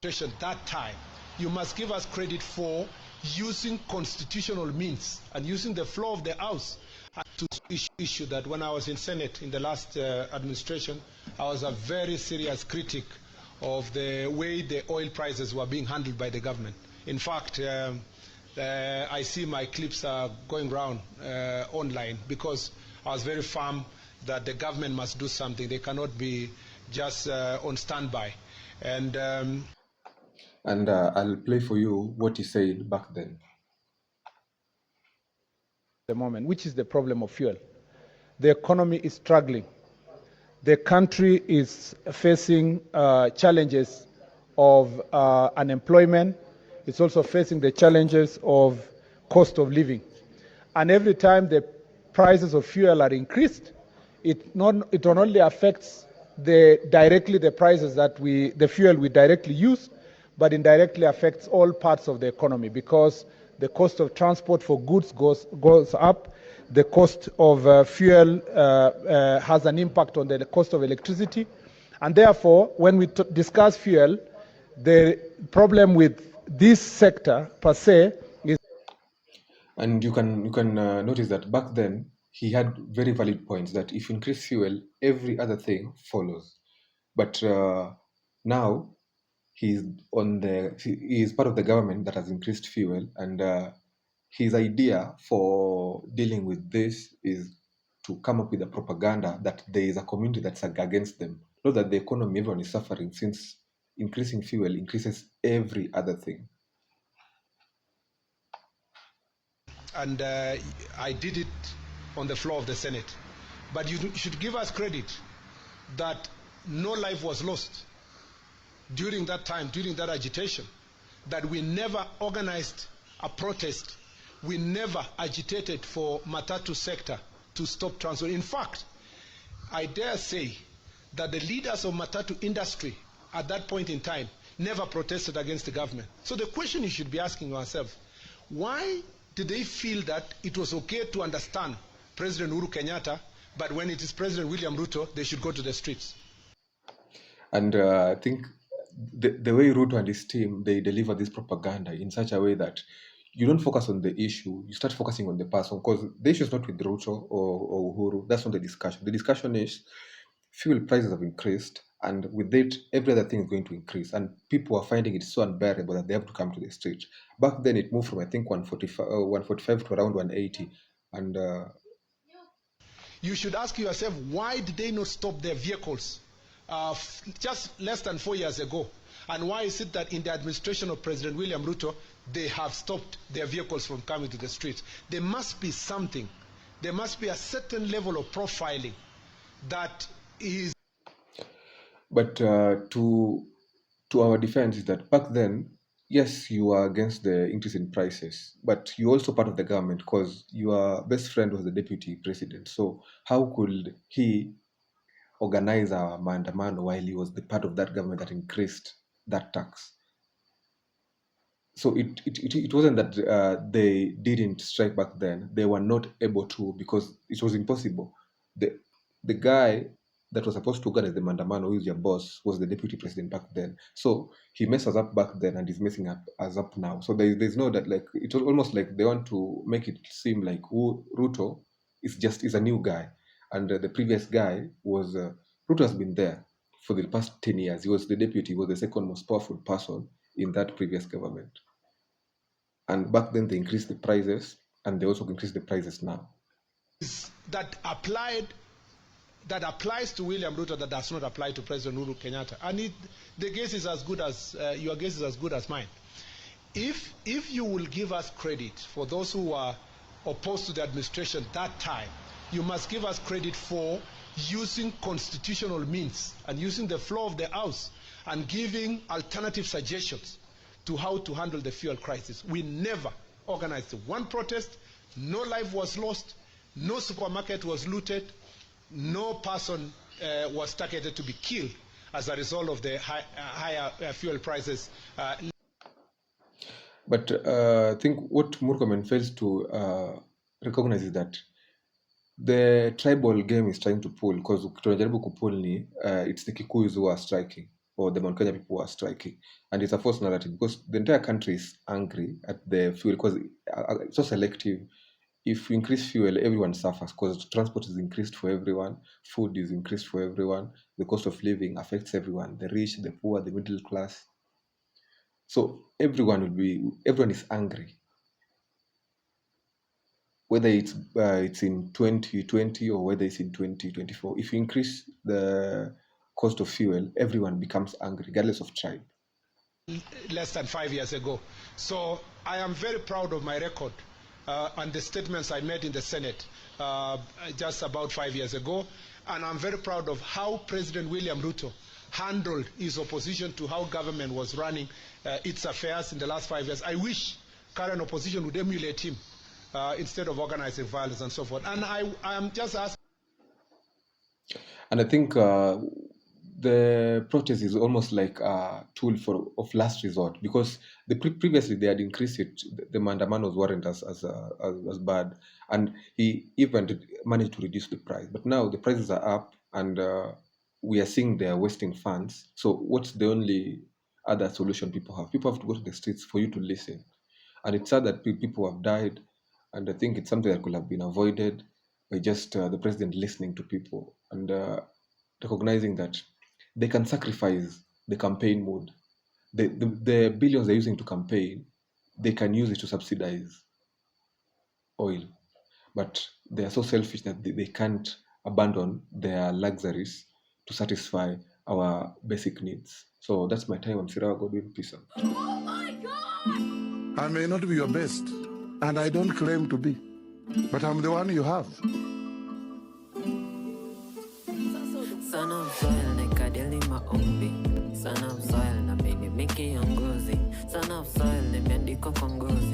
that time, you must give us credit for using constitutional means and using the floor of the House to issue that. When I was in Senate in the last administration, I was a very serious critic of the way the oil prices were being handled by the government. In fact, I see my clips are going around online because I was very firm that the government must do something. They cannot be just on standby. And I'll play for you what he said back then. The moment, which is the problem of fuel. The economy is struggling. The country is facing challenges of unemployment. It's also facing the challenges of cost of living. And every time the prices of fuel are increased, it not only affects directly the prices that the fuel we directly use, but indirectly affects all parts of the economy because the cost of transport for goods goes up. The cost of fuel has an impact on the cost of electricity. And therefore, when we discuss fuel, the problem with this sector per se is... And you can notice that back then, he had very valid points that if you increase fuel, every other thing follows. But now, he is part of the government that has increased fuel, and his idea for dealing with this is to come up with a propaganda that there is a community that's against them. Not that the economy, everyone is suffering, since increasing fuel increases every other thing. And I did it on the floor of the Senate. But you should give us credit that no life was lost during that time, during that agitation, that we never organized a protest. We never agitated for Matatu sector to stop transport. In fact, I dare say that the leaders of Matatu industry at that point in time never protested against the government. So the question you should be asking yourself, why did they feel that it was okay to understand President Uhuru Kenyatta, but when it is President William Ruto, they should go to the streets? And I think the way Ruto and his team, they deliver this propaganda in such a way that you don't focus on the issue, you start focusing on the person, because the issue is not with Ruto or Uhuru. That's not the discussion. The discussion is fuel prices have increased, and with it, every other thing is going to increase, and people are finding it so unbearable that they have to come to the street. Back then, it moved from, I think, 145 to around 180, and you should ask yourself, why did they not stop their vehicles just less than 4 years ago? And why is it that in the administration of President William Ruto, they have stopped their vehicles from coming to the streets? There must be something. There must be a certain level of profiling that is... But to our defense is that back then, yes, you are against the increase in prices, but you're also part of the government because your best friend was the deputy president. So how could he organize a Maandamano while he was the part of that government that increased that tax? So it wasn't that they didn't strike back then. They were not able to because it was impossible. The guy that was supposed to organize the Maandamano, who is your boss, was the deputy president back then. So he messed us up back then and he's messing us up now. So there's no that, like, it was almost like they want to make it seem like Ruto is a new guy. And the previous guy was, Ruto has been there for the past 10 years. He was the deputy, he was the second most powerful person in that previous government. And back then they increased the prices, and they also increased the prices now. That applies to William Ruto that does not apply to President Uhuru Kenyatta. And the guess is as good as, your guess is as good as mine. If you will give us credit for those who are opposed to the administration that time, you must give us credit for using constitutional means and using the floor of the House and giving alternative suggestions to how to handle the fuel crisis. We never organized one protest, no life was lost, no supermarket was looted, no person was targeted to be killed as a result of the higher fuel prices. But I think what Murkomen fails to recognize is that the tribal game is trying to pull, because tunajaribu kupull ni it's the Kikuyus who are striking, or the Mount Kenya people are striking. And it's a false narrative because the entire country is angry at the fuel because it's so selective. If you increase fuel, everyone suffers because transport is increased for everyone, food is increased for everyone, the cost of living affects everyone, the rich, the poor, the middle class. So everyone is angry, whether it's in 2020 or whether it's in 2024. If you increase the cost of fuel, everyone becomes angry, regardless of tribe. Less than 5 years ago. So I am very proud of my record and the statements I made in the Senate just about 5 years ago. And I'm very proud of how President William Ruto handled his opposition to how government was running its affairs in the last 5 years. I wish current opposition would emulate him instead of organizing violence and so forth. And I am just asking. And I think the protest is almost like a tool of last resort because previously they had increased it. The Maandamanos weren't as bad, and he even managed to reduce the price. But now the prices are up, and we are seeing they are wasting funds. So what's the only other solution people have? People have to go to the streets for you to listen, and it's sad that people have died, and I think it's something that could have been avoided by just the president listening to people and recognizing that they can sacrifice the campaign mode. The billions they're using to campaign, they can use it to subsidize oil. But they are so selfish that they can't abandon their luxuries to satisfy our basic needs. So that's my time. I'm Sirawa Godwin. Peace out. Oh my God! I may not be your best, and I don't claim to be, but I'm the one you have. Son of soil, nikadili maombi. Son of soil, na mimi miki ya ngozi. Son of soil, nimeandikwa kwa ngozi.